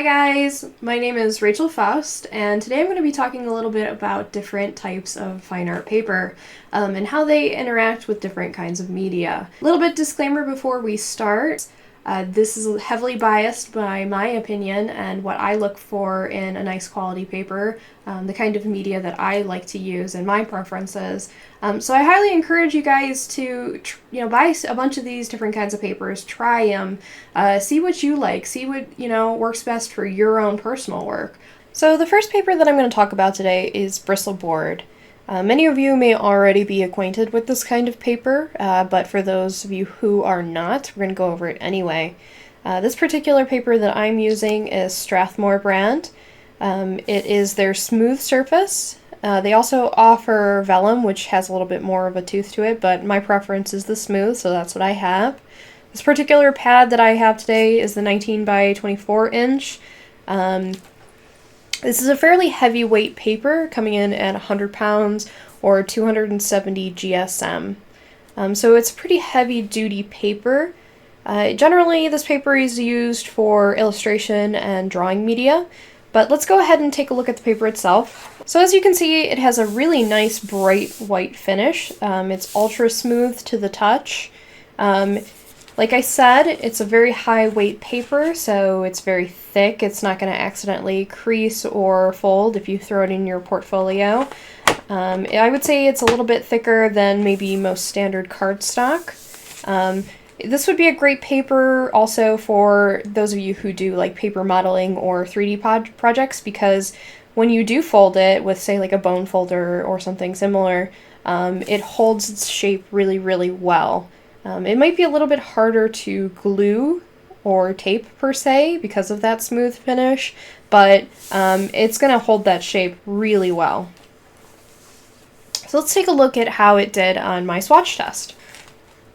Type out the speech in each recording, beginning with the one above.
guys, my name is Rachel Faust, and today I'm going to be talking a little bit about different types of fine art paper and how they interact with different kinds of media. A little bit disclaimer before we start. This is heavily biased by my opinion and what I look for in a nice quality paper, the kind of media that I like to use and my preferences. So I highly encourage you guys to, buy a bunch of these different kinds of papers, try them, see what you like, see what, works best for your own personal work. So the first paper that I'm going to talk about today is Bristol board. Many of you may already be acquainted with this kind of paper, but for those of you who are not, we're going to go over it anyway. This particular paper that I'm using is Strathmore brand. It is their smooth surface. They also offer vellum, which has a little bit more of a tooth to it, but my preference is the smooth, so that's what I have. This particular pad that I have today is the 19 by 24 inch. This is a fairly heavyweight paper, coming in at 100 pounds or 270 GSM. So it's pretty heavy-duty paper. Generally, this paper is used for illustration and drawing media, but let's go ahead and take a look at the paper itself. So as you can see, it has a really nice bright white finish. It's ultra smooth to the touch. Like I said, it's a very high weight paper, so it's very thick. It's not going to accidentally crease or fold if you throw it in your portfolio. I would say it's a little bit thicker than maybe most standard cardstock. This would be a great paper also for those of you who do like paper modeling or 3D projects, because when you do fold it with, say, like a bone folder or something similar, it holds its shape really, really well. It might be a little bit harder to glue or tape per se because of that smooth finish, but it's going to hold that shape really well. So let's take a look at how it did on my swatch test.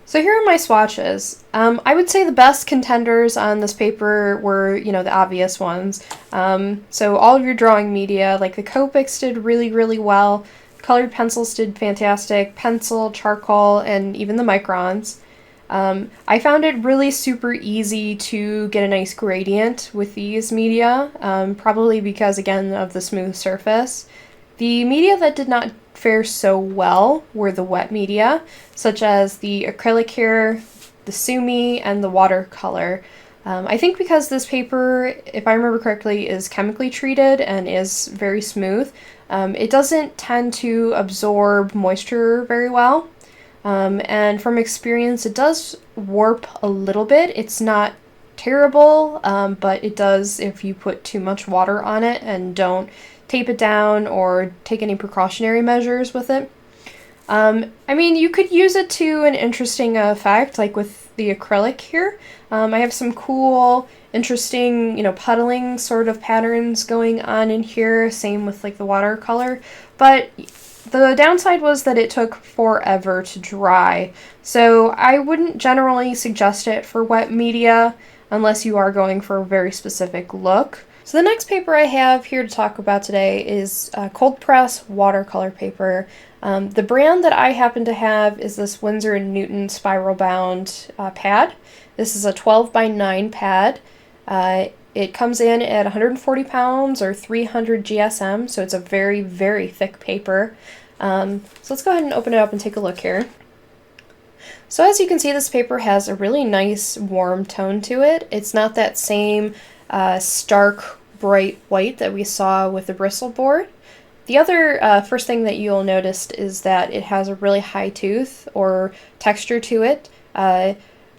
So here are my swatches. I would say the best contenders on this paper were, the obvious ones. So all of your drawing media, like the Copics did really, really well. Colored pencils did fantastic, pencil, charcoal, and even the microns. I found it really super easy to get a nice gradient with these media, probably because, again, of the smooth surface. The media that did not fare so well were the wet media, such as the acrylic here, the sumi, and the watercolor. I think because this paper, if I remember correctly, is chemically treated and is very smooth, it doesn't tend to absorb moisture very well. And from experience, it does warp a little bit. It's not terrible, but it does if you put too much water on it and don't tape it down or take any precautionary measures with it. You could use it to an interesting effect, like with the acrylic here. I have some cool, interesting, puddling sort of patterns going on in here, same with like the watercolor, but the downside was that it took forever to dry, so I wouldn't generally suggest it for wet media unless you are going for a very specific look. So the next paper I have here to talk about today is cold press watercolor paper. The brand that I happen to have is this Winsor & Newton spiral bound pad. This is a 12 by 9 pad. It comes in at 140 pounds or 300 GSM, so it's a very, very thick paper. So let's go ahead and open it up and take a look here. So as you can see, this paper has a really nice warm tone to it. It's not that same stark, bright white that we saw with the Bristol board. The other first thing that you'll notice is that it has a really high tooth or texture to it.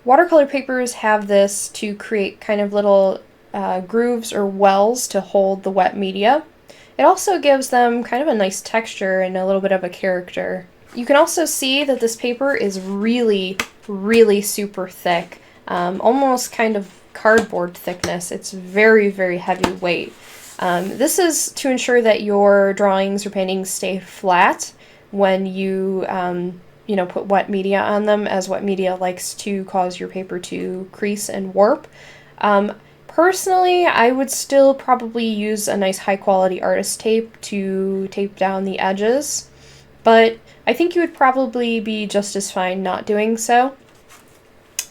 Watercolor papers have this to create kind of little grooves or wells to hold the wet media. It also gives them kind of a nice texture and a little bit of a character. You can also see that this paper is really, really super thick, almost kind of cardboard thickness. It's very, very heavy weight. This is to ensure that your drawings or paintings stay flat when you put wet media on them, as wet media likes to cause your paper to crease and warp. Personally, I would still probably use a nice high quality artist tape to tape down the edges, but I think you would probably be just as fine not doing so.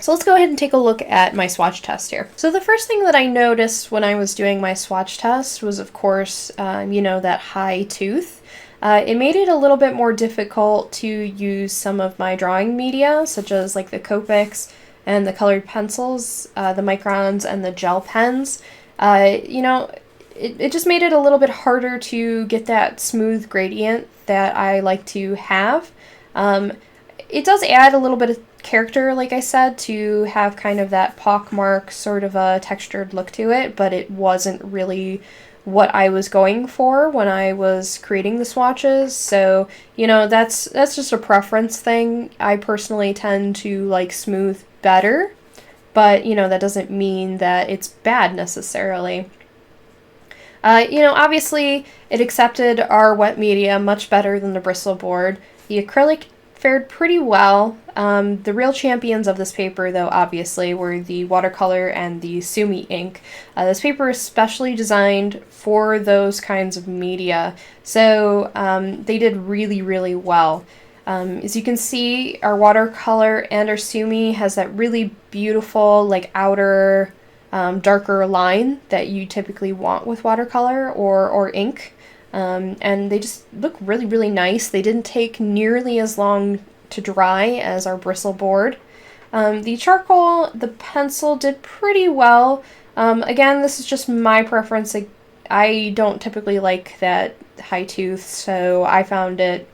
So let's go ahead and take a look at my swatch test here. So the first thing that I noticed when I was doing my swatch test was, of course, that high tooth. It made it a little bit more difficult to use some of my drawing media, such as like the Copics and the colored pencils, the microns and the gel pens. It just made it a little bit harder to get that smooth gradient that I like to have. It does add a little bit of character, like I said, to have kind of that pockmark sort of a textured look to it, but it wasn't really what I was going for when I was creating the swatches. So, that's just a preference thing. I personally tend to like smooth better, but that doesn't mean that it's bad necessarily. Obviously it accepted our wet media much better than the Bristol board. The acrylic fared pretty well. The real champions of this paper, though, obviously, were the watercolor and the Sumi ink. This paper is specially designed for those kinds of media, so they did really, really well. As you can see, our watercolor and our Sumi has that really beautiful, like, outer, darker line that you typically want with watercolor or ink. And they just look really, really nice. They didn't take nearly as long to dry as our Bristol board. The charcoal, the pencil did pretty well. Again, this is just my preference. I don't typically like that high tooth, so I found it,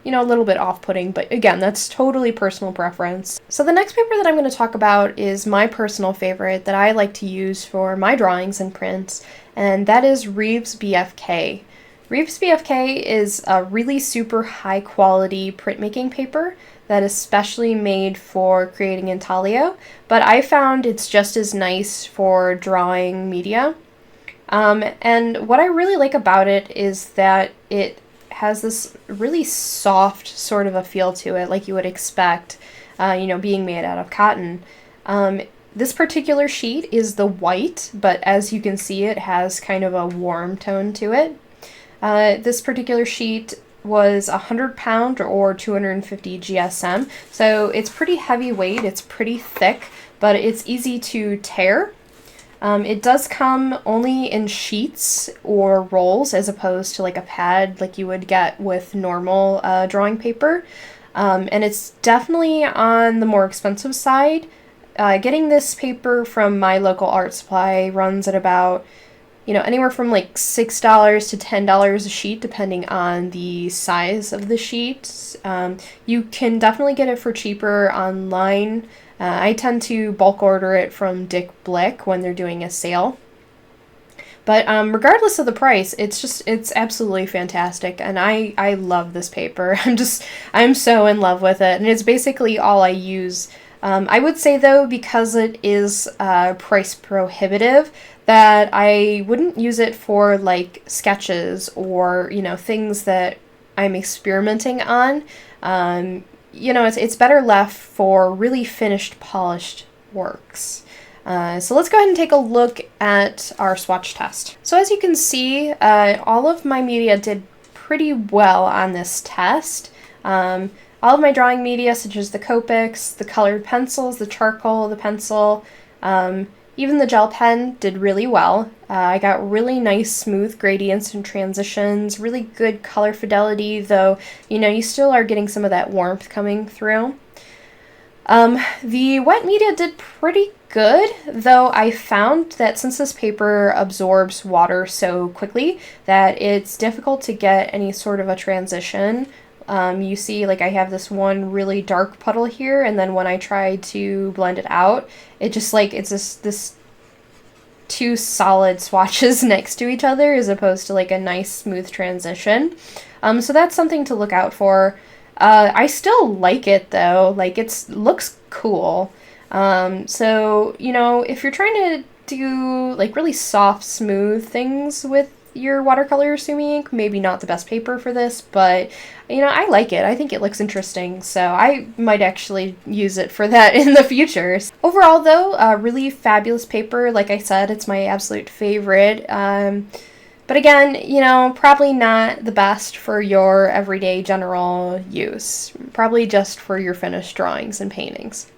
a little bit off-putting, but again, that's totally personal preference. So the next paper that I'm going to talk about is my personal favorite that I like to use for my drawings and prints, and that is Rives BFK. Rives BFK is a really super high quality printmaking paper that is specially made for creating intaglio, but I found it's just as nice for drawing media. And what I really like about it is that it has this really soft sort of a feel to it, like you would expect, being made out of cotton. This particular sheet is the white, but as you can see, it has kind of a warm tone to it. This particular sheet was 100 pound or 250 GSM, so it's pretty heavyweight, it's pretty thick, but it's easy to tear. It does come only in sheets or rolls as opposed to like a pad like you would get with normal drawing paper, and it's definitely on the more expensive side. Getting this paper from my local art supply runs at about anywhere from like $6 to $10 a sheet, depending on the size of the sheet. You can definitely get it for cheaper online. I tend to bulk order it from Dick Blick when they're doing a sale. But regardless of the price, it's absolutely fantastic, and I love this paper. I'm so in love with it, and it's basically all I use. I would say, though, because it is price prohibitive, that I wouldn't use it for like sketches or things that I'm experimenting on. It's better left for really finished, polished works. So let's go ahead and take a look at our swatch test. So as you can see, all of my media did pretty well on this test. All of my drawing media, such as the Copics, the colored pencils, the charcoal, the pencil, even the gel pen, did really well. I got really nice smooth gradients and transitions, really good color fidelity, though, you still are getting some of that warmth coming through. The wet media did pretty good, though I found that since this paper absorbs water so quickly that it's difficult to get any sort of a transition. You see, like, I have this one really dark puddle here, and then when I try to blend it out, it just, like, it's this two solid swatches next to each other as opposed to, like, a nice smooth transition. So that's something to look out for. I still like it, though. Like, looks cool. So, if you're trying to do, like, really soft, smooth things with your watercolor Sumi ink, maybe not the best paper for this, but I like it. I think it looks interesting, so I might actually use it for that in the future. Overall, though, a really fabulous paper. Like I said, it's my absolute favorite. But again, probably not the best for your everyday general use. Probably just for your finished drawings and paintings.